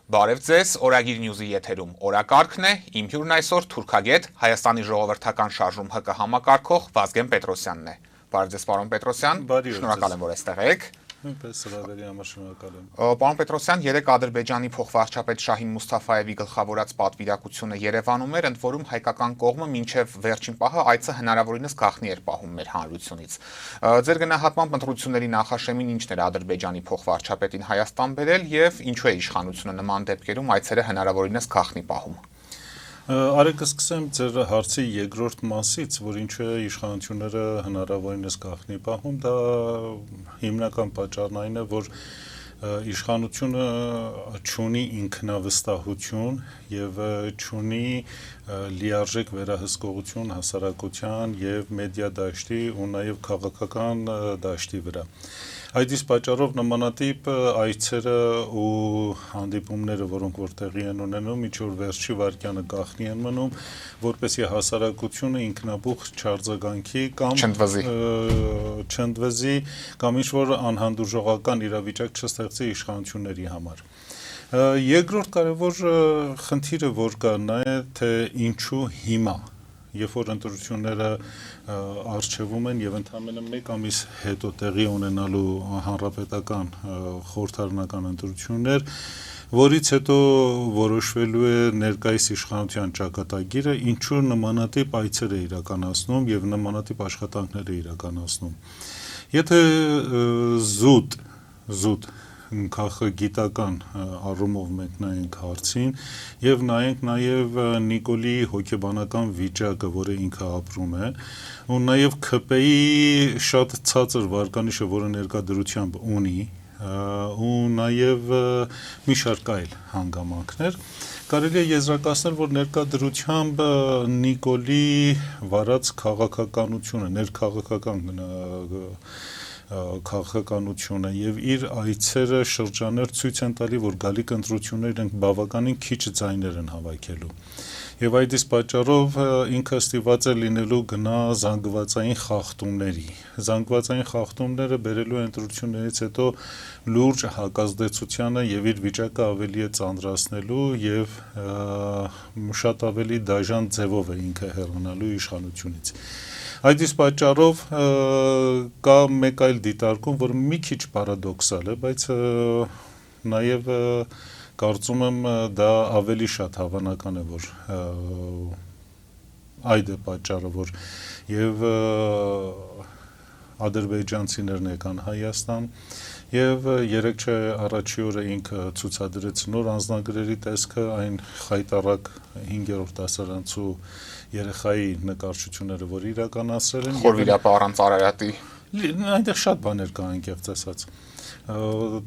Բարև ձեզ, Օրագիր Նյուզի եթերում օրակարգն է, իմ հյուրն այսօր թուրքագետ, Հայաստանի ժողովրդական շարժում ՀԿ համակարգող Վազգեն Պետրոսյանն է։ Բարև ձեզ, պարոն Պետրոսյան, շնորհակալ եմ, որ այստեղ եք։ Նույնպես սրավերի համար շնորհակալ եմ։ Պարոն Պետրոսյան, երեկ Ադրբեջանի փոխվարչապետ Շահին Մուսթաֆայևի գլխավորած պատվիրակությունը Երևանում էր, ընդ որում հայկական կողմը մինչև վերջին պահը այցը հնարավորինս գաղտնի էր պահում մեր հանրությունից։ Ձեր գնահատմամբ ընտրությունների նախաշեմին ինչն էր Ադրբեջանի փոխվարչապետին Հայաստան բերել եւ ինչու է իշխանությունը նման դեպքերում այցերը հնարավորինս գաղտնի պահում։ Արեք սկսեմ ձեր հարցի երկրորդ մասից, որ ինչու է իշխանությունները հնարավորինս գաղտնի պահում, դա հիմնական պատճառն այն է, որ իշխանությունը չունի ինքնավստահություն եւ չունի լիարժեք վերահսկողություն հասարակության եւ մեդիա դաշտի ու նաեւ քաղաքական դաշտի վրա։ Այդ իսկ պատճառով նմանատիպ այցերը ու հանդիպումները, որոնք որ տեղի են ունենում, ինչ որ վերջի վայրկյանը գաղտնի են մնում, որպեսզի հասարակությունը ինքնաբուխ չարձագանքի կամ չընդվզի կամ ինչ որ անհանդուրժողական իրավիճակ չստեղծի իշխանությունների համար։ Երկրորդ կարևոր խնդիրը, որ կա, նա է, թե ինչու հիմա, երբ որ ընտրությունները առջևում են եւ ընդամենը մեկ ամիս հետո տեղի ունենալու հանրապետական խորհրդարանական ընտրություններ, որից հետո որոշվելու է ներկայիս իշխանության ճակատագիրը, ինչու նմանատիպ այցեր է իրականացնում եւ նմանատիպ աշխատանքներ է իրականացնում։ Եթե զուտ քաղաքագիտական առումով մենք նայենք հարցին եւ նայենք նաեւ Նիկոլի հոգեբանական վիճակը, որը ինքը ապրում է, ու նաեւ ՔՊ-ի շատ ցածր վարկանիշը, որը ներկայդրությամբ ունի, ու նաեւ մի շարք այլ հանգամանքներ, կարելի է եզրակացնել, որ ներկայդրությամբ Նիկոլի վարած քաղաքականությունը, քաղաքականությունը եւ իր այցերը շրջաներ ցույց են տալի, որ գալիք ընտրություններ են բավականին քիչ ձայներ են հավաքելու։ Եվ այդ իսկ պատճառով ինքը ստիված է լինելու գնա զանգվածային խախտումների։ Զանգվածային խախտումները բերելու ընտրություններից հետո լուրջ հակազդեցությանը եւ իր վիճակը ավելի է ծանրացնելու եւ շատ ավելի դաժան ձևով է ինքը հեռանալու իշխանությունից։ Այդ իսկ պատճառով կա մեկ այլ դիտարկում, որ մի քիչ պարադոքսալ է, բայց նաև կարծում եմ դա ավելի շատ հավանական է, որ այդ է պատճառը, որ եւ ադրբեջանցիներն եկան Հայաստան եւ երեք չէ առաջի օրը ինքը ցուցադրեց նոր անձնագրերի տեսքը, այն խայտարակ 5-րդ դասարանցու երեխայի նկարչությունները, որ իրականացրել են Խորվիրապա առանց Արարատի, այնտեղ շատ բաներ կա անկեղծ ասած,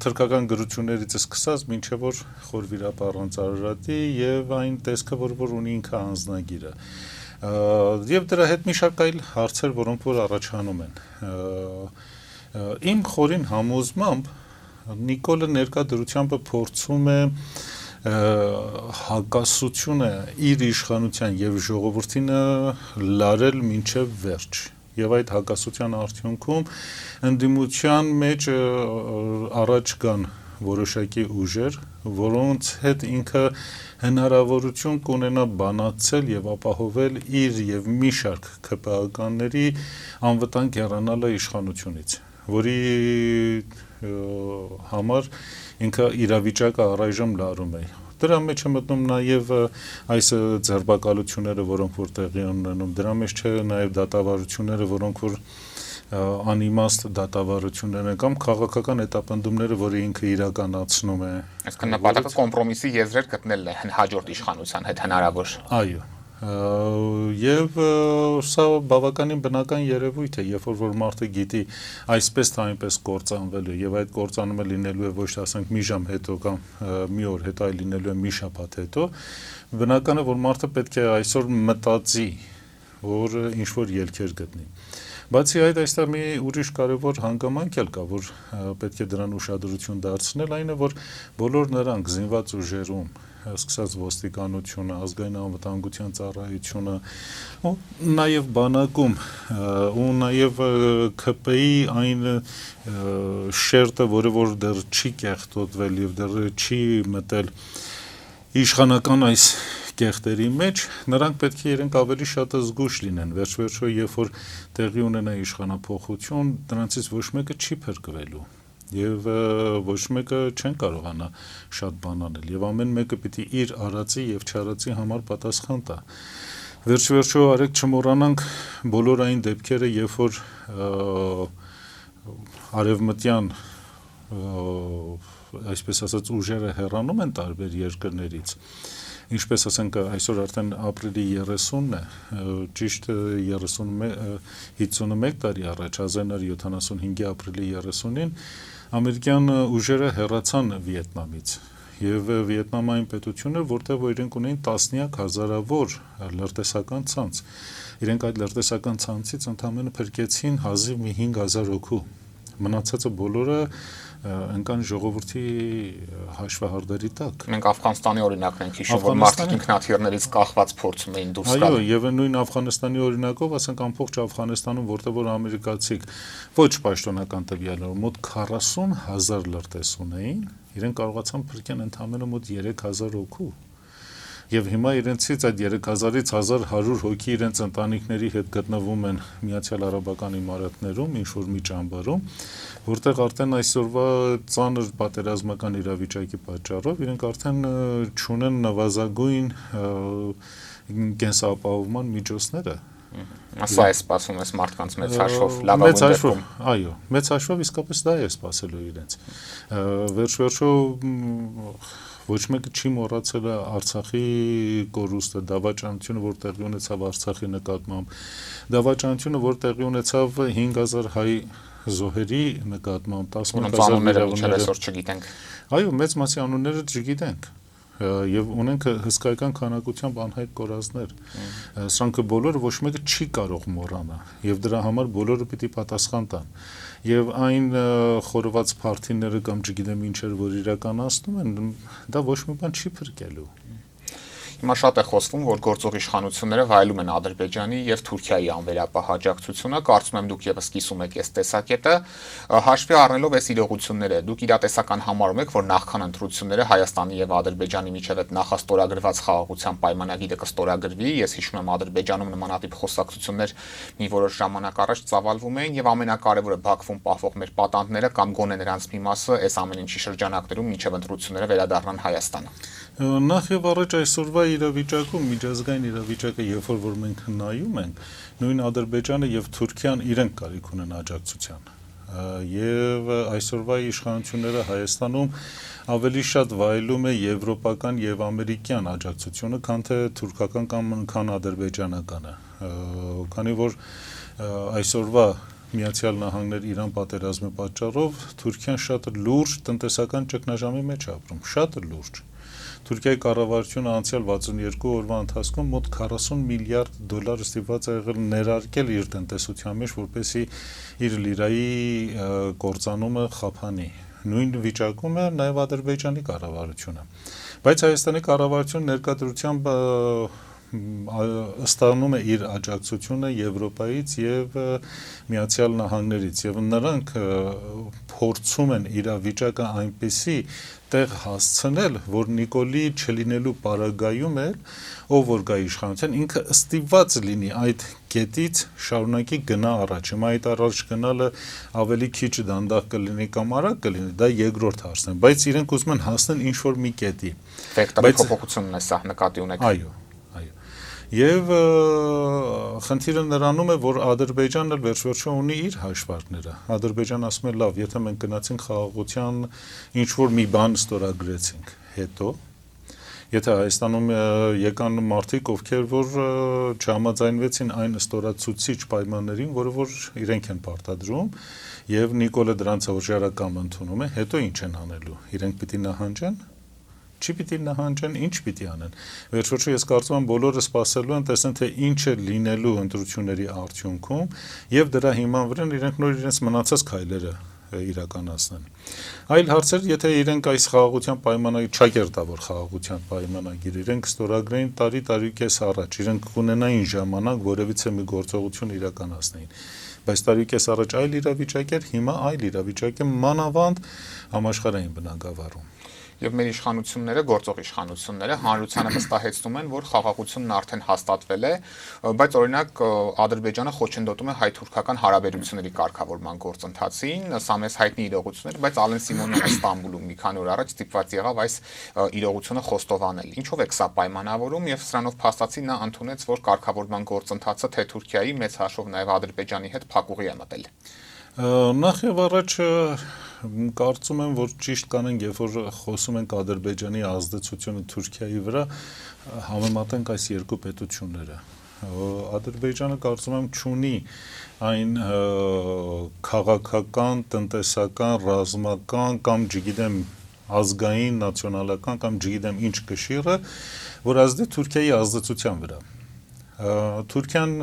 թրքական գրություններից սկսած մինչև որ Խորվիրապա առանց Արարատի եւ այն տեսքը, որ ունի ինքը անձնագիրը, եւ դրա հետ մի շարք այլ հարցեր, որոնք որ առաջանում են։ Իմ խորին համոզմամբ Նիկոլը ներկայդրությամբ փորձում է հակասությունը իր իշխանության եւ ժողովրդինը լարել մինչեւ վերջ եւ այդ հակասության արդյունքում ընդդիմության մեջ առաջ կան որոշակի ուժեր, որոնց հետ ինքը հնարավորություն կունենա բանացել եւ ապահովել իր եւ մի շարք ՔՊԱ-ականների անվտանգ հեռանալը իշխանությունից, որի համար ինքը իրավիճակը առայժմ լարում է։ Դրա մեջ է մտնում նաև այս ձերբակալությունները, որոնք որ տեղի են ունենում, դրա մեջ չէ նաև դատավարությունները, որոնք որ անիմաստ դատավարություններ են կամ քաղաքական հետապնդումները, որը ինքը իրականացնում է։ Այսինքն նպատակը կոմպրոմիսի եզրեր գտնելն է հաջորդ իշխանության հետ հնարավոր։ Այո։ Եվ սա բավականին բնական երևույթ է, երբ որ մարդը գիտի այսպես թե այնպես կործանվելու եւ այդ կործանումը լինելու է ոչ թե ասենք մի ժամ հետո կամ մի օր հետո, այլ լինելու է մի շաբաթ հետո, բնական է, որ մարդը պետք է այսօր մտածի, որ ինչ որ ելքեր գտնի։ Բացի այդ, այստեղ մի ուրիշ կարևոր հանգամանք էլ կա, որ պետք է դրան ուշադրություն դարձնել, այն է, որ բոլոր նրանք զինված ուժերում, սկսած ոստիկանությունը, ազգային անվտանգության ծառայությունը, ու նաև բանակում, ու նաև ՔՊ-ի այն շերտը, որը որ դեռ չի կեղտոտվել եւ դեռ չի մտել իշխանական այս կեղտերի մեջ, նրանք պետք է իրենք ավելի շատ զգույշ լինեն, վերջ-վերջո, երբ որ տեղի ունենա իշխանափոխություն, դրանցից ոչ մեկը չի փրկվելու եւ ոչ մեկը չեն կարողանա շատ բան անել եւ ամեն մեկը պիտի իր արածի եւ չարածի համար պատասխան տա։ Վերջ-վերջո արեք չմոռանանք բոլոր այն դեպքերը, երբ որ արևմտյան այսպես ասած ուժերը հեռանում են տարբեր երկրներից, ինչպես ասենք այսօր արդեն ապրիլի 30-ն է, ճիշտ 51 տարի առաջ, 1975-ի ապրիլի 30-ին ամերիկյան ուժերը հեռացան Վիետնամից եւ Վիետնամային պետությունը, որտեղ որ իրենք ունեին տասնյակ հազարավոր լրտեսական ցանց, իրենք այդ լրտեսական ցանցից ընդամենը փրկեցին հազիվ մի 5000 հոգու, մնացածը բոլորը ընկան ժողովրդի հաշվահարդերի տակ։ Մենք Աֆղանստանի օրինակն ենք հիշում, որ մարդիկ ինքնաթիռներից կախված փորձում էին դուրս գալ։ Այո, եւ նույն Աֆղանստանի օրինակով, ասենք ամբողջ Աֆղանստանում, որտեղ որ ամերիկացիք ոչ պաշտոնական տվյալներով մոտ 40,000 լրտես ունեին, իրենք կարողացան փրկեն ընդամենը մոտ 3000 հոգու։ Եվ հիմա իրենցից այդ 3000-ից 1100 հոգի իրենց ընտանիքների հետ գտնվում են Միացյալ Արաբական Էմիրատներում, ինչ-որ մի ճամբարում, որտեղ արդեն այսօրվա ծանր պատերազմական իրավիճակի պատճառով իրենք արդեն չունեն նվազագույն կենսապահովման միջոցները։ Սա է սպասում ես մարդկանց մեծ հաշվով, լավագույն դեպքում։ Այո, մեծ հաշվով իսկապես դա է սպասելու իրենց։ Վերջ-վերջո ոչ մեկը չի մոռացել Արցախի կորուստը, դավաճանությունը, որ տեղի ունեցավ Արցախի նկատմամբ, դավաճանությունը, որ տեղի ունեցավ 5000 հայ զոհերի նկատմամբ, 11000 վիրավորները։ Այո, մեծ մասի անունները չգիտենք եւ ունենք հսկայական քանակությամբ անհայտ կորածներ։ Սրանք բոլորը ոչ մեկը չի կարող մոռանա եւ դրա համար բոլորը պիտի պատասխան տան։ Եվ այն խորոված փարթիները կամ չգիտեմ ինչեր որ իրականացնում են, դա ոչ մի բան չի փրկելու։ Հիմա շատ է խոսվում, որ գործող իշխանությունները վայելում են Ադրբեջանի եւ Թուրքիայի անվերապահ աջակցությունը, կարծում եմ դուք եւս կիսում եք այս տեսակետը, հաշվի առնելով այս իրողությունները, դուք իրատեսական համարում եք, որ նախքան ընտրությունները Հայաստանի եւ Ադրբեջանի միջև այդ նախաստորագրված խաղաղության պայմանագիրը կստորագրվի, ես հիշում եմ Ադրբեջանում նմանատիպ խոսակցություններ մի որոշ ժամանակ առաջ ծավալվում էին եւ ամենակարևորը Բաքվում պահվող մեր պատանդները կամ գոնե նրանց մի մասը այս ամեն ինչի շրջանակներում միջև ընտրությունները վերադառնան Հայաստան։ Նախ եւ առաջ այսօրվա իրավիճակում միջազգային իրավիճակը, երբ որ մենք նայում ենք, նույն Ադրբեջանը եւ Թուրքիան իրենք կարիք ունեն աջակցության։ Եվ այսօրվա իշխանությունները Հայաստանում ավելի շատ վայելում է եվրոպական եւ ամերիկյան աջակցությունը, քան թե թուրքական կամ քան ադրբեջանականը։ Քանի որ այսօրվա Միացյալ Նահանգներ Իրան պատերազմի պատճառով Թուրքիան շատ լուրջ տնտեսական ճգնաժամի մեջ է ապրում, շատ լուրջ։ Թուրքիայի կառավարությունը անցյալ 62 օրվա ընթացքում մոտ 40 միլիարդ դոլար ստիպված է եղել ներարկել իր տնտեսության մեջ, որպեսզի իր լիրայի կործանումը խափանի։ Նույն վիճակում է նաև Ադրբեջանի կառավարությունը։ Բայց Հայաստանի կառավարությունը ներկայությամբ ստանում է իր աջակցությունը Եվրոպայից եւ Միացյալ Նահանգներից եւ նրանք փորձում են իրավիճակը այնպեսի տեղ հասցնել, որ Նիկոլի չլինելու պարագայում էլ ով որ գա իշխանության ինքը ստիպված լինի այդ կետից շարունակի գնա առաջ։ Հիմա այդ առաջ գնալը ավելի քիչ դանդաղ կլինի կամ արագ կլինի, դա երկրորդ հարցն է, բայց իրենք ուզում են հասնել ինչ որ մի կետի։ Վեկտորի փոփոխությունն է սա, նկատի ունեք։ Այո։ Եվ խնդիրը նրանում է, որ Ադրբեջանը վերջ-վերջո ունի իր հաշվարկները։ Ադրբեջանը ասում է, լավ, եթե մենք գնացինք խաղաղության ինչ-որ մի բան ստորագրեցինք, հետո եթե Հայաստանում եկան մարդիկ, ովքեր որ չհամաձայնվեցին այն ստորացուցիչ պայմաններին, որը որ իրենք են պարտադրում, եւ Նիկոլը դրանց հորժարակամ ընդունում է, հետո ինչ են անելու։ Իրենք պիտի նահանջեն։ Չի պիտի նահանջեն, ինչ պիտի անեն։ Վերջորջը ես կարծում եմ բոլորը սպասելու են տեսնեն թե ինչ է լինելու ընտրությունների արդյունքում եւ դրա հիման վրա իրենք նոր իրենց մնացած քայլերը իրականացնեն։ Այլ հարցեր, եթե իրենք այս խաղաղության պայմանագիր, ճակերտավոր խաղաղության պայմանագիր, իրենք ստորագրեին տարի կես առաջ, իրենք կունենային ժամանակ որևիցե մի գործողություն իրականացնեին։ Բայց տարի կես առաջ այլ իրավիճակ էր, հիմա այլ իրավիճակ է, մանավանդ համաշխարհային բնագավառում։ Եվ մեր իշխանությունները, գործող իշխանությունները հանրությանը վստահեցնում են, որ խաղաղությունն արդեն հաստատվել է, բայց օրինակ Ադրբեջանը խոչընդոտում է հայ-թուրքական հարաբերությունների կարգավորման գործընթացին, սա մեզ հայտնի իրողություն էր, բայց Ալեն Սիմոնյանը Ստամբուլում մի քանի օր առաջ ստիպված եղավ այս իրողությունը խոստովանել։ Ինչով է սա պայմանավորում եւ սրանով փաստացի նա ընդունեց, որ կարգավորման գործընթացը թե Թուրքիայի մեծ հաշվով նաեւ Ադրբեջանի հետ փակուղի է մտել։ Նախ եւ առաջ կարծում եմ, որ ճիշտ կանենք, երբ որ խոսում ենք Ադրբեջանի ազդեցությունը Թուրքիայի վրա, համեմատենք այս երկու պետությունները։ Ադրբեջանը կարծում եմ չունի այն քաղաքական, տնտեսական, ռազմական կամ չգիտեմ ազգային, նացիոնալական կամ չգիտեմ ինչ կշիռը, որ ազդի Թուրքիայի ազդեցության վրա։ Թուրքիան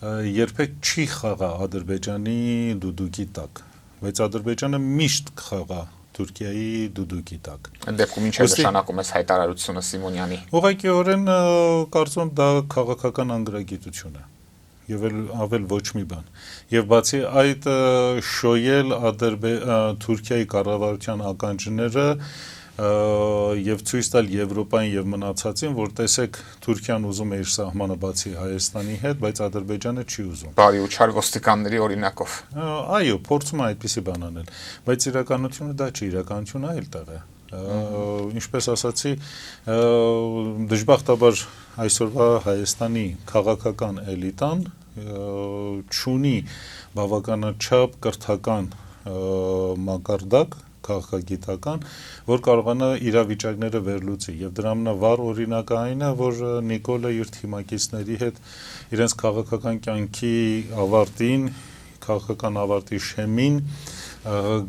երբեք չի խաղա Ադրբեջանի դուդուկի տակ, բայց Ադրբեջանը միշտ կխաղա Թուրքիայի դուդուկի տակ։ Այդ դեպքում ինչ է նշանակում այս հայտարարությունը Սիմոնյանի։ Ուղղակիորեն կարծում եմ դա քաղաքական անգրագիտություն է եւ ավել ոչ մի բան։ Եվ բացի այդ շոյել Թուրքիայի կառավարության ականջները եւ ցույց տալ Եվրոպային եւ մնացածին, որ տեսեք Թուրքիան ուզում է իր սահմանը բացի Հայաստանի հետ, բայց Ադրբեջանը չի ուզում։ Բարի ու չար ոստիկանների օրինակով։ Այո, փորձում է այդպիսի բան անել, բայց իրականությունը դա չի, իրականությունը այլ տեղ է։ Ինչպես ասացի, դժբախտաբար այսօրվա Հայաստանի քաղաքական էլիտան չունի բավականաչափ կրթական մակարդակ քաղաքագիտական, որ կարողանա իրավիճակները վերլուծի եւ դրա ամենավառ օրինակը այն է, որ Նիկոլը իր թիմակիցների հետ իրենց քաղաքական կյանքի ավարտին, քաղաքական ավարտի շեմին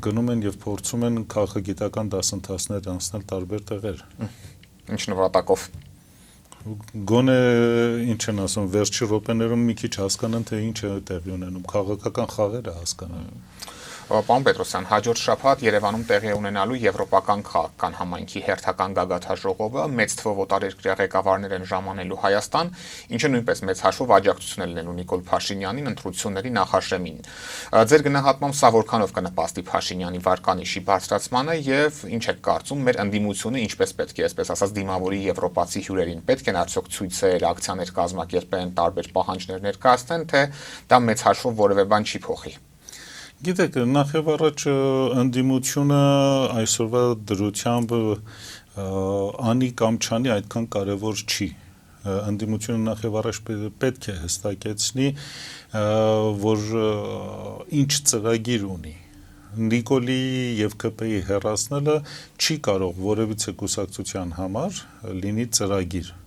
գնում են եւ փորձում են քաղաքագիտական դասընթացներ անցնել տարբեր տեղեր։ Ինչ նպատակով։ Գոնե ինչ են ասում, վերջի րոպեներում մի քիչ հասկանան, թե ինչ է տեղի ունենում, քաղաքական խաղերը հասկանան։ Պարոն Պետրոսյան, հաջորդ շաբաթ Երևանում տեղի է ունենալու Եվրոպական քաղաքական համայնքի հերթական գագաթաժողովը, մեծ թվով օտարերկրյա ղեկավարներ են ժամանելու Հայաստան, ինչը նույնպես մեծ հաշվով աջակցություն է լինելու Նիկոլ Փաշինյանին ընտրությունների նախաշեմին։ Ձեր գնահատմամբ սա որքանով կնպաստի Փաշինյանի վարկանիշի բարձրացմանը եւ ինչ եք կարծում, մեր ընդդիմությունը ինչպես պետք է, այսպես ասած, դիմավորի եվրոպացի հյուրերին, պետք են արդյոք ցույցեր, ակցիաներ կազմակերպեն, տարբեր պահանջներ ներկայացնեն, թե դա մեծ հաշվով որևէ բան չի փոխի։ Գիտեք, նախ եւ առաջ ընդդիմությունը այսօրվա դրությամբ անի կամ չանի այդքան կարևոր չի։ Ընդդիմությունը նախ եւ առաջ պետք է հստակեցնի, որ ինչ ծրագիր ունի։ Նիկոլի եւ ԿՊ-ի հեռացնելը չի կարող որևիցե կուսակցության համար լինի ծրագիր։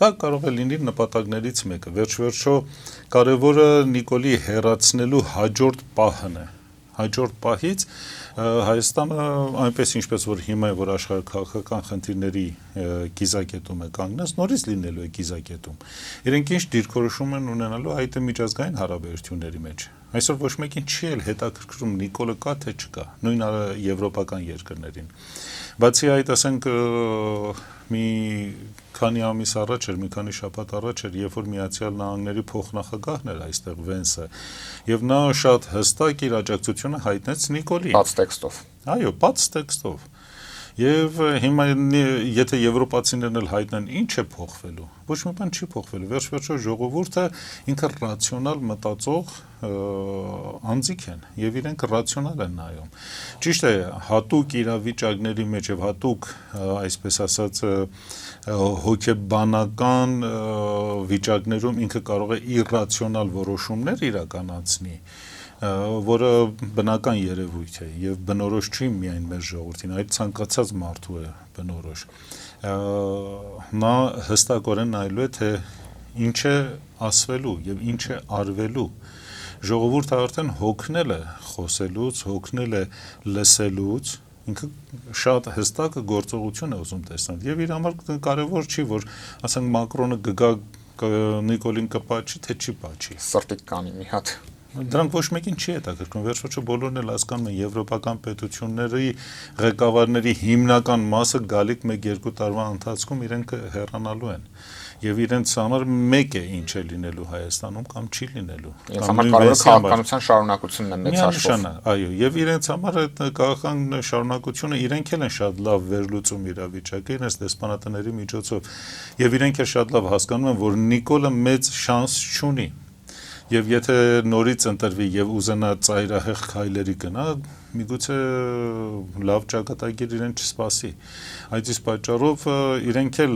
Դա կարող է լինի նպատակներից մեկը։ Վերջ-վերջո կարևորը Նիկոլի հեռացնելու հաջորդ պահն է։ Հաջորդ պահից Հայաստանը այնպես ինչպես որ հիմա է, որ աշխարհաքաղաքական խնդիրների կիզակետում է կանգնած, նորից լինելու է կիզակետում։ Իրենք ինչ դիրքորոշում են ունենալու այդ միջազգային հարաբերությունների մեջ։ Այսօր ոչ մեկին չի էլ հետաքրքրում Նիկոլը կա թե չկա, նույն եվրոպական երկրներին։ Բացի այդ, ասենք մի քանի ամիս առաջ էր, մի քանի շաբաթ առաջ էր, երբ որ Միացյալ Նահանգների փոխնախագահն էր այստեղ Վենսը, եւ նա շատ հստակ իր աջակցությունը հայտնեց Նիկոլի։ Բաց տեքստով։ Այո, բաց տեքստով։ Եվ հիմա եթե եվրոպացիներն էլ հայտնեն ինչ է փոխվելու, ոչ մի բան չի փոխվելու։ Վերջ-վերջո ժողովուրդը ինքը ռացիոնալ մտածող անձիկ են եւ իրենք ռացիոնալ են նայում։ Ճիշտ է, հատուկ իրավիճակների մեջ եւ հատուկ, այսպես ասած, հոգեբանական վիճակներում ինքը կարող է իրրացիոնալ որոշումներ իրականացնի, որը բնական երևույթ է եւ բնորոշ չի միայն մեր ժողովրդին, այլ ցանկացած մարդու է բնորոշ։ Նա հստակորեն նայելու է, թե ինչ է ասվելու եւ ինչ է արվելու։ Ժողովուրդը արդեն հոգնել է խոսելուց, հոգնել է լսելուց, Ինքը շատ հստակ գործողություն է ուզում տեսնել եւ իր համար կարեւոր չի որ ասենք Մակրոնը գգա Նիկոլին կպաչի թե չի պաչի սրտիկ կանի մի հատ դրանք ոչ մեկին չի հետաքրքրում վերջոչը բոլորն էլ հասկանում են եվրոպական պետությունների ղեկավարների հիմնական մասը գալիք 1-2 տարվա ընթացքում իրենք հեռանալու են եւ իրենց համար մեկ է ինչ է լինելու Հայաստանում կամ չի լինելու իրենց համար կարևորը քաղաքականության շարունակությունն է մեծ հաշվով այո եւ իրենց համար այդ քաղաքական շարունակությունը իրենք էլ են շատ լավ վերլուծում իրավիճակը իրենց դեսպանատների միջոցով եւ իրենք էլ շատ լավ հասկանում են որ Նիկոլը մեծ շանս չունի եւ եթե նորից ընտրվի եւ ուզենա ծայրահեղ քայլերի գնա միգուցե լավ ճակատագիր իրեն չսպասի այդ իսկ պատճառով իրենք էլ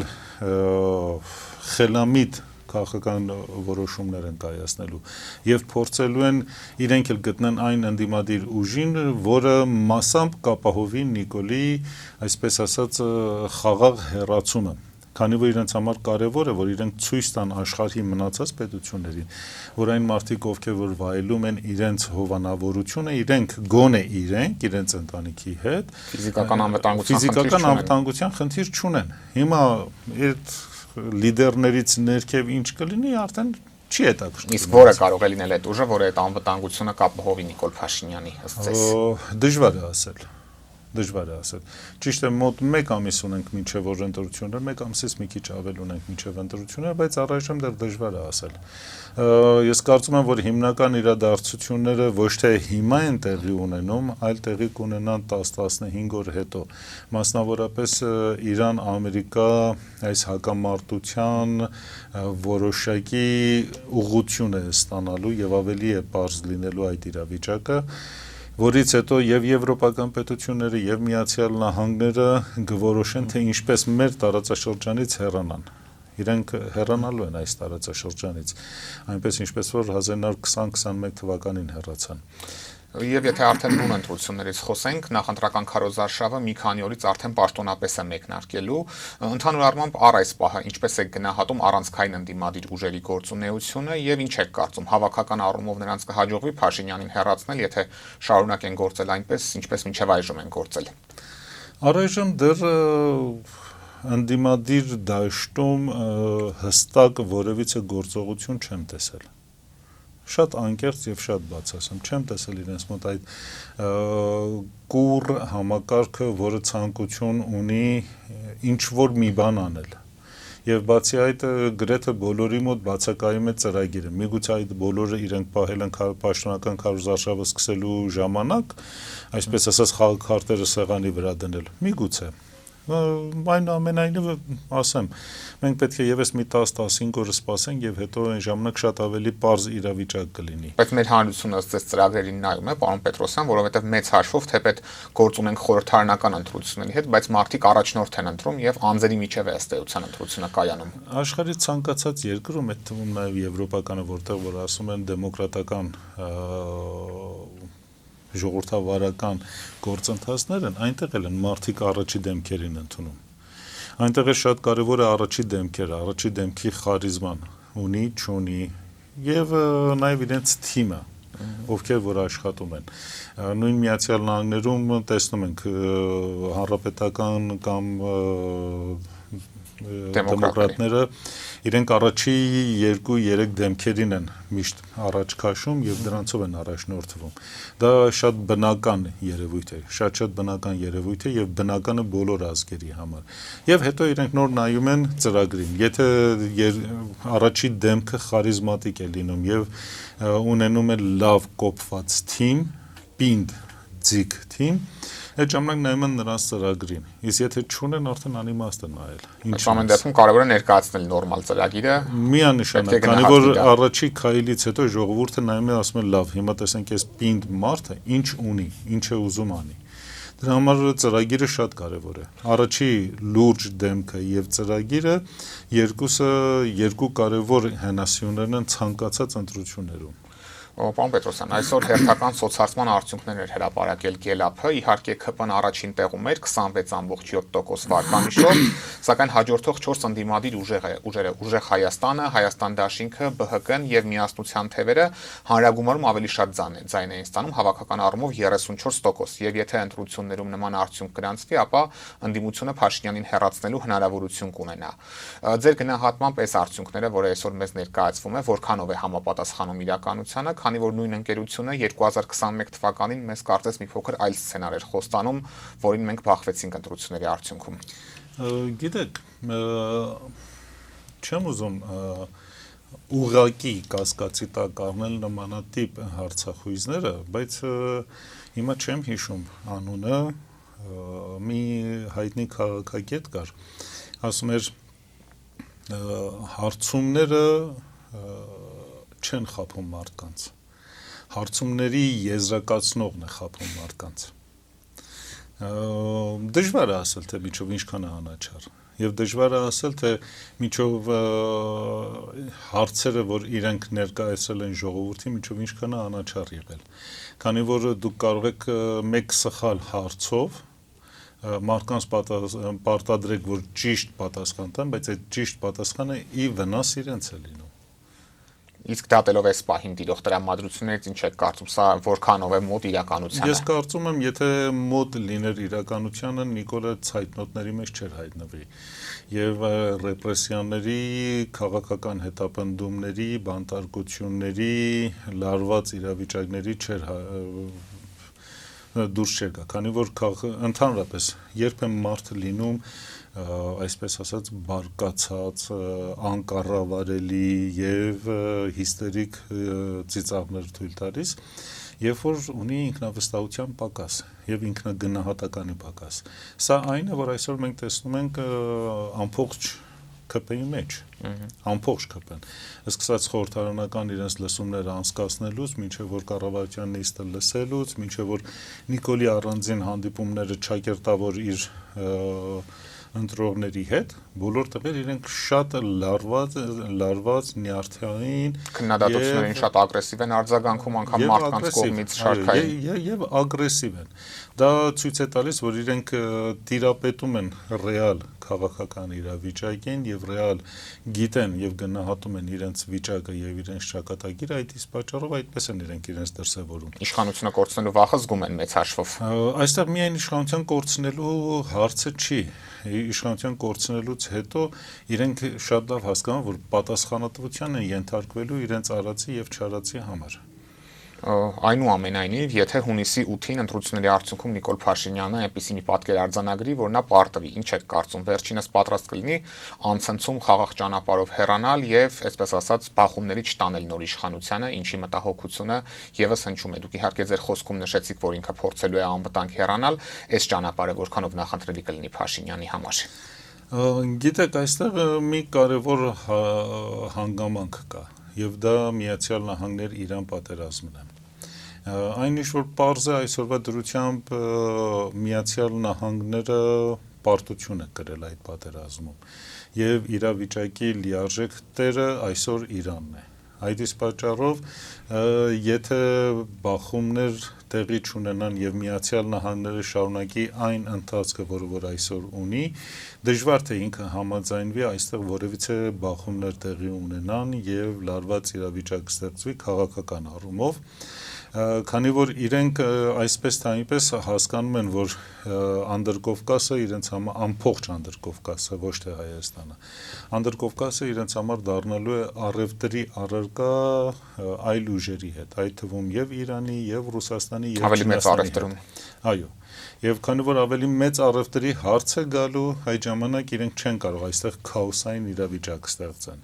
խելամիտ քաղաքական որոշումներ են կայացնելու եւ փորձելու են իրենք էլ գտնեն այն ընդդիմադիր ուժին, որը մասամբ կապահովի Նիկոլի, այսպես ասած, խաղաղ հեռացումը քանի որ իրենց համար կարևոր է որ իրենք ցույց տան աշխարհի մնացած պետություններին որ այն մարդիկ ովքեր որ վայելում են իրենց հովանավորությունը իրենք գոնե իրենց ընտանիքի հետ ֆիզիկական անվտանգության խնդիր չունեն հիմա այդ լիդերներից ներքև ինչ կլինի արդեն չի հետաքրքրում իսկ որը կարող է լինել այդ ուժը որը այդ անվտանգությունը կապահովի Նիկոլ Փաշինյանի ըստ ձեզ դժվար է ասել ճիշտ է մոտ 1 ամիս ունենք մինչև որ ընտրություններ 1 ամսից մի քիչ ավել ունենք մինչև ընտրություններ բայց առայժմ դեռ դժվար է ասել ես կարծում եմ որ հիմնական իրադարձությունները ոչ թե հիմա են տեղի ունենում այլ տեղի կունենան 10-15 օր հետո մասնավորապես Իրան-Ամերիկա այս հակամարտության որոշակի ուղղություն է ստանալու եւ ավելի է պարզ լինելու այդ իրավիճակը որից հետո եւ եվրոպական պետությունները եւ Միացյալ Նահանգները գորոշեն թե ինչպես մեր տարածաշրջանից հեռանան իրենք հեռանալու են այս տարածաշրջանից այնպես ինչպես որ 1920-21 թվականին հեռացան Եվ եթե արդեն նույն ընտրություններից խոսենք, նախընտրական քարոզարշավը մի քանի օրից արդեն պաշտոնապես է մեկնարկելու, ընդհանուր առմամբ առ այս պահը ինչպես է գնահատում առանցքային ընդդիմադիր ուժերի գործունեությունը եւ ինչ եք կարծում, հավաքական առումով նրանց կհաջողվի Փաշինյանին հեռացնել, եթե շարունակեն գործել այնպես, ինչպես մինչև այժմ են գործել։ Առայժմ դեռ ընդդիմադիր դաշտում հստակ որևիցե գործողություն չեմ տեսել Շատ անկեղծ եւ շատ բացասեմ չեմ տեսել իրենց մոտ այդ կուր համակարգը, որը ցանկություն ունի ինչ որ մի բան անել։ Եվ բացի այդ գրեթե բոլորի մոտ բացակայում է ծրագիրը։ Միգուցե այդ բոլորը իրենք պահել են պաշտոնական քարոզարշավը սկսելու ժամանակ, այսպես ասած խաղաքարտերը սեղանի վրա դնել։ Միգուցե այնուամենայնիվ ասեմ, մենք պետք է եւս մի 10-15 օր սպասենք եւ հետո այն ժամանակ շատ ավելի པարզ իրավիճակ կլինի։ Բայց մեր հանրությունը ըստ ձեզ ծրագրերին նայում է, պարոն Պետրոսյան, որովհետեւ մեծ հաշվով թեպետ գործ ունենք խորհրդարանական ընտրությունների հետ, բայց մարդիկ առաջնորդ են ընտրում եւ անձերի միջև է ըստ էության ընտրությունը կայանում։ Աշխարհի ցանկացած երկրում այդ թվում նաեւ եվրոպականը, որտեղ որ ասում են դեմոկրատական ժողովրդավարական գործընթացներ են, այնտեղ էլ են մարդիկ առաջի դեմքերին ընդունում։ Այնտեղ է շատ կարևոր է առաջի դեմքերը, առաջի դեմքի խարիզման ունի, չունի եւ նաեւ իրենց թիմը, ովքեր որ աշխատում են։ Նույն Միացյալ Նահանգներում տեսնում ենք հանրապետական կամ դեմոկրատները իրենք առաջի 2-3 դեմքերին են միշտ առաջ քաշում եւ դրանցով են առաջնորդվում։ Դա շատ բնական երևույթ է, շատ բնական երևույթ է եւ բնականը բոլոր ազգերի համար։ Եվ հետո իրենք նոր նայում են ծրագրին։ Եթե առաջի դեմքը խարիզմատիկ է լինում եւ ունենում է լավ կոփված թիմ, պինդ ձիգ թիմ, այդ ժամանակ նայում են նրանց ծրագրին։ Իսկ եթե չունեն, արդեն անիմաստ է նայել։ Այս ամեն դեպքում կարևոր է ներկայացնել նորմալ ծրագիրը։ Միանշանակ, քանի որ առաջի քայլից հետո ժողովուրդը նայում է ասում է լավ, հիմա տեսենք այս պինդ մարդը ինչ ունի, ինչ է ուզում անի։ Դրա համար ծրագիրը շատ կարևոր է։ Առաջի լուրջ դեմքը եւ ծրագիրը երկու կարևոր հենասյուներն են ցանկացած ընտրություններում։ Պարոն Պետրոսյան, այսօր հերթական սոցհարցման արդյունքներ էր հրապարակել Գելափը, իհարկե ԿՊ-ն առաջին տեղում էր 26.7% վարկանիշով, սակայն հաջորդող 4 ընդդիմադիր ուժերը՝ Ուժեղ Հայաստանը, Հայաստան Դաշինքը, ԲՀԿ-ն եւ Միասնության թևերը հանրագումարում ավելի շատ ձայն էին ստանում, հավաքական առումով 34%, եւ եթե ընտրություններում նման արդյունք գրանցվի, ապա ընդդիմությունը Փաշինյանին հեռացնելու հնարավորություն կունենա։ Ձեր գնահատմամբ այս արդյունքները, որը այսօր մեզ ներկայացվում է, որքանով է համապատասխանում իրականությանը, քանի որ նույն ընկերությունը 2021 թվականին մեզ կարծես մի փոքր այլ սցենար էր խոստանում, որին մենք բախվեցինք ընտրությունների արդյունքում։ Գիտեք, չեմ ուզում ուղղակի կասկածի տակ առնել նմանատիպ հարցախույզները, բայց հիմա չեմ հիշում անունը, մի հայտնի քաղաքագետ կար, ասում էր հարցումները չեն խաբում մարդկանց, հարցումների եզրակացնողն է խաբում մարդկանց։ Դժվար է ասել, թե միջով ինչքան է անաչառ, եւ դժվար է ասել, թե միջով հարցերը, որ իրենք ներկայացրել են ժողովրդին, միջով ինչքան է անաչառ եղել, քանի որ դուք կարող եք մեկ սխալ հարցով մարդկանց պարտադրեք, որ ճիշտ պատասխան տան, բայց այդ ճիշտ պատասխանը ի վնաս իրենց է լինում։ Իսկ դատելով այս պահին տիրող տրամադրություններից ինչ եք կարծում, սա որքանով է մոտ իրականությանը։ Ես կարծում եմ, եթե մոտ լիներ իրականությանը, Նիկոլը ցայտնոտների մեջ չէր հայտնվի եւ ռեպրեսիաների, քաղաքական հետապնդումների, բանտարկությունների, լարված իրավիճակների չէր դուրս չէր գա, քանի որ ընդհանրապես երբ է մարդ լինում այսպես ասած բարկացած, անկառավարելի եւ հիստերիկ ծիծաղներ թույլ տալիս, երբ որ ունի ինքնավստահության պակաս եւ ինքնագնահատականի պակաս։ Սա այն է, որ այսօր մենք տեսնում ենք ամբողջ ԿՊ-ի մեջ, ամբողջ ԿՊ-ն, սկսած խորհրդարանական իրենց լսումները անցկացնելուց, մինչև որ կառավարության նիստը լսելուց, մինչև որ Նիկոլի առանձին հանդիպումները ճակերտավոր իր ընտրողների հետ, բոլոր տղեր իրենք շատ լարված, նյարդային քննադատություններին շատ ագրեսիվ են արձագանքում, անգամ մարդկանց կողմից շարքային եւ ագրեսիվ են։ Դա ցույց է տալիս, որ իրենք տիրապետում են ռեալ քաղաքական իրավիճակին եւ ռեալ գիտեն եւ գնահատում են իրենց վիճակը եւ իրենց ճակատագիրը, այդ իսկ պատճառով այդպես են իրենք իրենց դրսևորում։ Իշխանությունը կորցնելու վախը զգում են մեծ հաշվով։ Այստեղ միայն իշխանության կորցնելու հարցը չի։ Իշխանության կորցնելուց հետո իրենք շատ լավ հասկանում, որ պատասխանատվության են ենթարկվելու իրենց արածի եւ չարածի համար։ Այնուամենայնիվ, եթե հունիսի 8-ին ընտրությունների արդյունքում Նիկոլ Փաշինյանը այնպիսի մի պատկեր արձանագրի, որ նա պարտվի, ինչ եք կարծում, վերջինս պատրաստ կլինի անցնցում խաղաղ ճանապարհով հեռանալ եւ, այսպես ասած, բախումների չտանել նոր իշխանությանը, ինչի մտահոգությունը եւս հնչում է։ Դուք իհարկե ձեր խոսքում նշեցիք, որ ինքը փորձելու է անվտանգ հեռանալ, այս ճանապարհը որքանով նախընտրելի կլինի Փաշինյանի համար։ Գիտեք, այստեղ մի կարևոր հանգամանք կա, եւ դա Միացյալ Նահանգներ-Իրան պատերազմն է։ Այն ինչ որ պարզ է այսօրվա դրությամբ Միացյալ Նահանգները պարտություն է կրել այդ պատերազմում եւ իրավիճակի լիարժեք տերը այսօր Իրանն է։ Այդ իսկ պատճառով եթե բախումներ տեղի չունենան եւ Միացյալ Նահանգները շարունակի այն ընթացքը, որ այսօր ունի, դժվար թե ինքը համաձայնվի այստեղ որևիցե բախումներ տեղի ունենան եւ լարված իրավիճակ ստեղծվի քաղաքական առումով, քանի որ իրենք այսպես թե այնպես հասկանում են, որ Անդրկովկասը իրենց համար ամբողջ Անդրկովկասը, ոչ թե Հայաստանը, Անդրկովկասը իրենց համար դառնալու է առևտրի առարկա այլ ուժերի հետ, այդ թվում եւ Իրանի, եւ Ռուսաստանի, եւ ավելի մեծ առևտրում։ Այո։ Եվ քանի որ ավելի մեծ առևտրի հարց է գալու, այդ ժամանակ իրենք չեն կարող այստեղ քաոսային իրավիճակ ստեղծեն։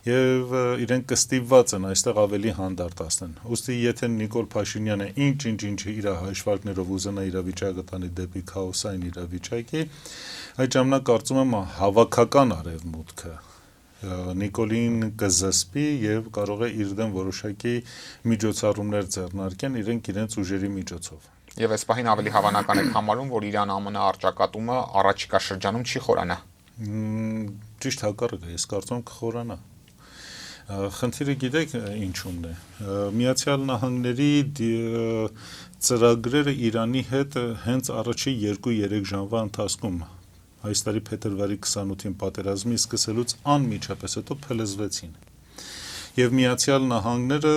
Եվ իրենք կստիպված են այստեղ ավելի հանդարտացնեն։ Ուստի եթե Նիկոլ Փաշինյանը ինչ իր հաշվարկներով ուզենա իրավիճակը տանի դեպի քաոսային իրավիճակի, այդ ժամանակ կարծում եմ հավաքական արևմուտքը Նիկոլին կզսպի եւ կարող է իր դեմ որոշակի միջոցառումներ ձեռնարկեն իրենց ուժերի միջոցով։ Եվ այս պահին ավելի հավանական է համարում, որ Իրան-ԱՄՆ առճակատումը առաջիկա շրջանում չի խորանա։ Ճիշտ հակառակը, ես կարծում եմ կխորանա։ Խնդիրը գիտեք ինչումն է։ Միացյալ Նահանգների ծրագրերը Իրանի հետ հենց առաջի 2-3 ժամվա ընթացքում այս տարի փետրվարի 28-ին պատերազմի սկսելուց անմիջապես հետո փլզվեցին։ Եվ Միացյալ Նահանգները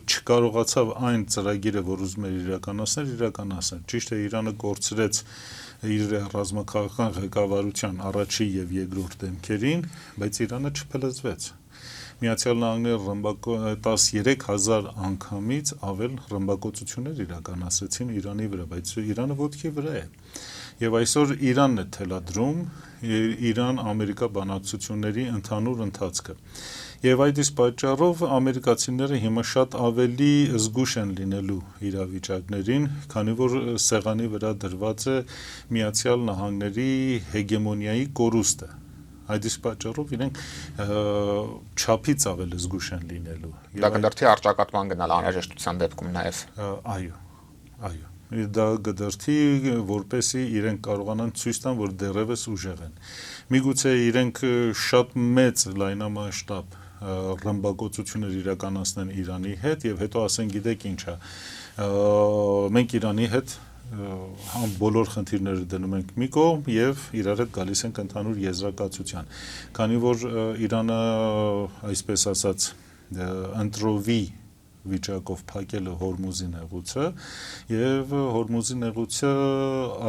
չկարողացավ այն ծրագիրը, որ ուզում էր իրականացնել։ Ճիշտ է, Իրանը կորցրեց իր ռազմաքաղաքական ղեկավարության առաջի եւ երկրորդ դեմքերին, բայց Իրանը չփլզվեց։ Միացյալ Նահանգները 13000 անգամից ավել ռմբակոծություններ իրականացրեցին Իրանի վրա, բայց Իրանը ոտքի վրա է։ Եվ այսօր Իրանն է թելադրում Իրան-Ամերիկա բանակցությունների ընդհանուր ընթացքը։ Եվ այդ իսկ պատճառով ամերիկացիները հիմա շատ ավելի զգուշ են լինելու իրավիճակներին, քանի որ սեղանի վրա դրված է Միացյալ Նահանգների հեգեմոնիայի կորուստը։ Այդ իսկ պատճառով իրենք չափից ավել զգուշ են լինելու։ Դա կդրդի առճակատման գնալ անհրաժեշտության դեպքում նաև։ Այո։ Դա կդրդի, որպեսզի իրենք կարողանան ցույց տան, որ դեռևս ուժեղ են։ Միգուցե իրենք շատ մեծ լայնամասշտաբ ռմբակոծություններ իրականացնեն Իրանի հետ եւ հետո ասեն, գիտեք ինչա, մենք Իրանի հետ բոլոր խնդիրները դնում ենք մի կողմ եւ իրար հետ գալիս ենք ընդհանուր եզրակացության, քանի որ Իրանը, այսպես ասած, ընտրովի վիճակով փակել է Հորմուզի նեղուցը եւ Հորմուզի նեղուցը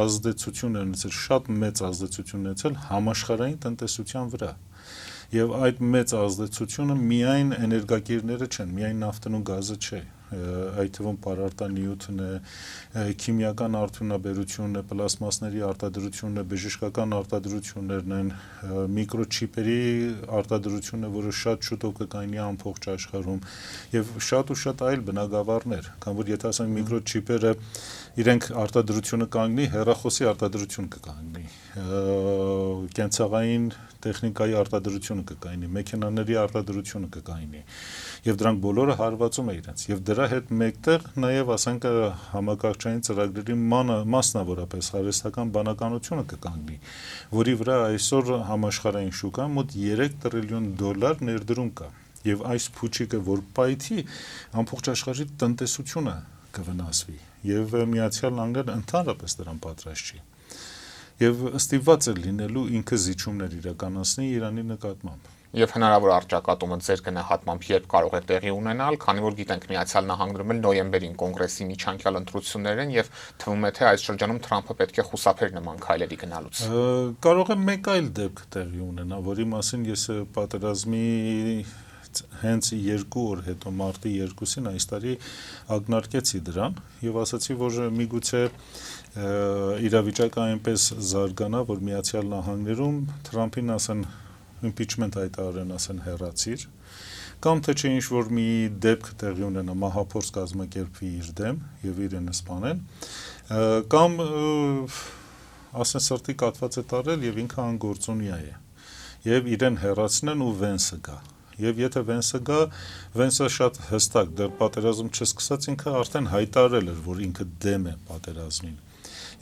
ազդեցություն է ունեցել, շատ մեծ ազդեցություն ունեցել համաշխարհային տնտեսության վրա։ Եվ այդ մեծ ազդեցությունը միայն էներգակիրները չեն, միայն նավթն ու գազը չէ, այդ թվում պարարտանյութն է, քիմիական արդյունաբերությունն է, պլաստմասների արտադրությունն է, բժշկական արտադրություններն են, միկրոչիպերի արտադրությունն է, որը շատ շուտով կկայանի ամբողջ աշխարհում, եւ շատ այլ բնագավառներ, քան որ եթե ասենք միկրոչիպերը իրենք արտադրությունը կանգնի, հեռախոսի արտադրություն կկանգնի, կենցաղային տեխնիկայի արտադրությունը կկայանի, մեքենաների արտադրությունը կկայանի, եւ դրանք բոլորը հարվածում է իրենց, եւ դրա հետ մեկտեղ նաեւ ասենք համակարգչային ծրագրերի մասնավորապես հարստական բանականությունը կկանգնի, որի վրա այսօր համաշխարհային շուկան մոտ 3 տրիլիոն դոլար ներդրում կա, եւ այս փուչիկը որ պայթի, ամբողջ աշխարհի տնտեսությունը կվնասվի, եւ Միացյալ Նահանգները ընդհանրապես դրան պատրաստ չի։ Եվ ստիպված է լինելու ինքը զիջումներ իրականացնի Իրանի նկատմամբ։ Եվ հնարավոր առճակատումը ձեր գնահատմամբ երբ կարող է տեղի ունենալ, քանի որ գիտենք Միացյալ Նահանգներում էլ նոյեմբերին կոնգրեսի միջանկյալ ընտրություններ են եւ թվում է թե այս շրջանում Թրամփը պետք է խուսափեր նման քայլերի գնալուց։ Կարող է մեկ այլ դեպք տեղի ունենա, որի մասին ես պատերազմի հենց 2 օր հետո մարտի 2-ին այս տարի ակնարկեցի դրան եւ ասացի, որ միգուցե իրավիճակը այնպես զարգանա, որ Միացյալ Նահանգներում Թրամփին ասեն impeachment հայտարարեն, ասեն հեռացիր, կամ թե չէ ինչ որ մի դեպք տեղի ունենա, մահափորձ կազմակերպվի իր դեմ եւ իրեն սպանեն, կամ ասեն սրտի կաթված է տարել եւ ինքը անգործունյա է եւ իրեն հեռացնեն ու Վենսը գա։ Եվ եթե Վենսը գա, Վենսը շատ հստակ դեռ պատերազմ չսկսած ինքը արդեն հայտարարել էր, որ ինքը դեմ է պատերազմին։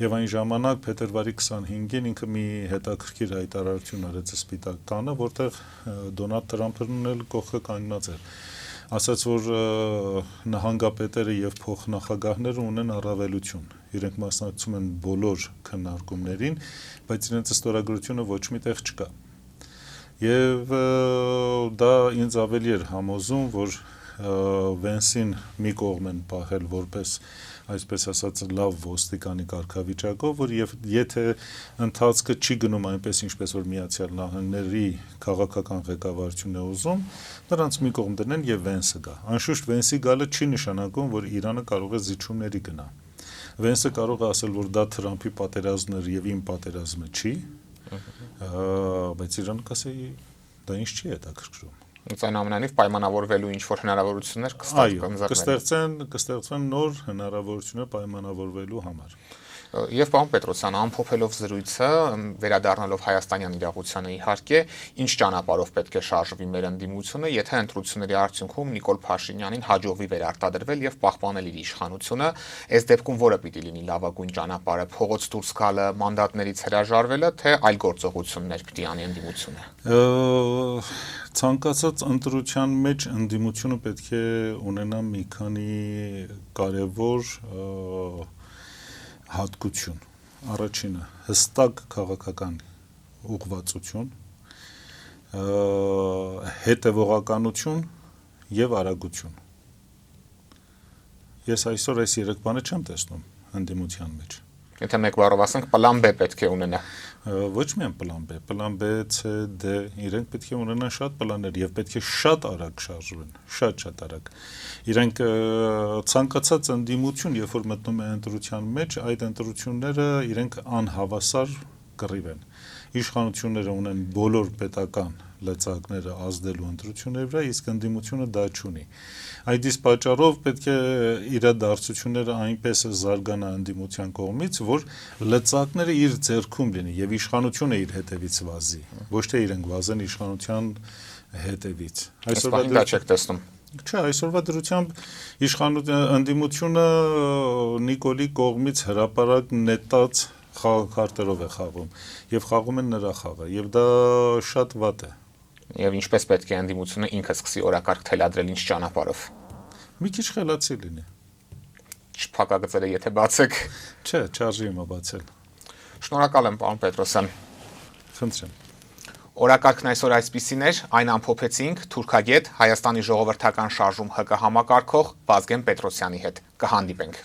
Եվ այն ժամանակ փետրվարի 25-ին ինքը մի հետաքրքիր հայտարարություն արեց Սպիտակ տանը, որտեղ Դոնալդ Թրամփն էլ կողքը կանգնած էր։ Ասաց, որ նահանգապետերը եւ փոխնախագահները ունեն առավելություն։ Իրենք մասնակցում են բոլոր քննարկումներին, բայց իրենց ստորագրությունը ոչ միտեղ չկա։ Եվ դա ինձ ավելի էր համոզում, որ Վենսին մի կողմ են պահել որպես այսպես ասած լավ ոստիկանի կարգավիճակով, որ եթե ընթացքը չի գնում այնպես, ինչպես որ Միացյալ Նահանգների քաղաքական ղեկավարությունն է ուզում, նրանց մի կողմ դնեն եւ Վենսը գա։ Անշուշտ Վենսի գալը չի նշանակում, որ Իրանը կարող է զիջումների գնա։ Վենսը կարող է ասել, որ դա Թրամփի պատերազմն էր եւ իմ պատերազմը չի, բայց Իրանը կասի դա ինչ չի հետաքրքրում։ Այնուամենայնիվ պայմանավորվելու ինչ որ հնարավորություններ կստեղծեն նոր հնարավորություններ պայմանավորվելու համար։ Եվ պարոն Պետրոսյան, ամփոփելով զրույցը, վերադառնալով հայաստանյան իրողությանը իհարկե, ինչ ճանապարհով պետք է շարժվի մեր ընդդիմությունը, եթե ընտրությունների արդյունքում Նիկոլ Փաշինյանին հաջողվի վերարտադրվել եւ պահպանել իր իշխանությունը, այս դեպքում որը պիտի լինի լավագույն ճանապարհը՝ փողոց դուրս գալը, մանդատներից հրաժարվելը, թե այլ գործողություններ պիտի անի ընդդիմությունը։ Ցանկացած ընտրության մեջ ընդդիմությունը պետք է ունենա մի քանի կարևոր հատկություն։ Առաջինը հստակ քաղաքական ուղղվածություն, հետևողականություն եւ արագություն։ Ես այսօր այս երեք բանը չեմ տեսնում ընդդիմության մեջ։ Եթե մեկ բառով ասենք, պլան B պետք է ունենա։ Ոչ միայն պլան B, պլան B, C, D, իրենք պետք է ունենան շատ պլաններ եւ պետք է շատ արագ շարժվեն, շատ արագ։ Իրենք ցանկացած ընդդիմություն, երբ որ մտնում է ընտրության մեջ, այդ ընտրությունները իրենք անհավասար կռիվ են։ Իշխանությունները ունեն բոլոր պետական լծակները ազդելու ընտրությունների վրա, իսկ ընդդիմությունը դա չունի։ Այդ իսկ պատճառով պետք է իրադարձությունները այնպես զարգանա ընդդիմության կողմից, որ լծակները իր ձեռքում լինի եւ իշխանությունը իր հետևից վազի, ոչ թե իրենք վազեն իշխանության հետևից։ Այսօրվա դա չեք տեսնում։ Չէ, այսօրվա դրությամբ ընդդիմությունը Նիկոլի կողմից հրապարակ նետած խաղակարտերով է խաղում եւ խաղում են նրա խաղը եւ դա շատ վատ է։ Եվ ինչպես պետք է ընդդիմությունը ինքը սկսի օրակարգ թելադրել ինչ ճանապարհով։ Մի քիչ խելացի լինի։ Չփակագծերը եթե բացեք։ Չէ, չարժի հիմա բացել։ Շնորհակալ եմ, պարոն Պետրոսյան։ Խնդրեմ։ Օրակարգն այսօր այսպիսին էր, այն ամփոփեցինք թուրքագետ Հայաստանի ժողովրդական շարժում ՀԿ համակարգող Վազգեն Պետրոսյանի հետ։ Կհանդիպենք։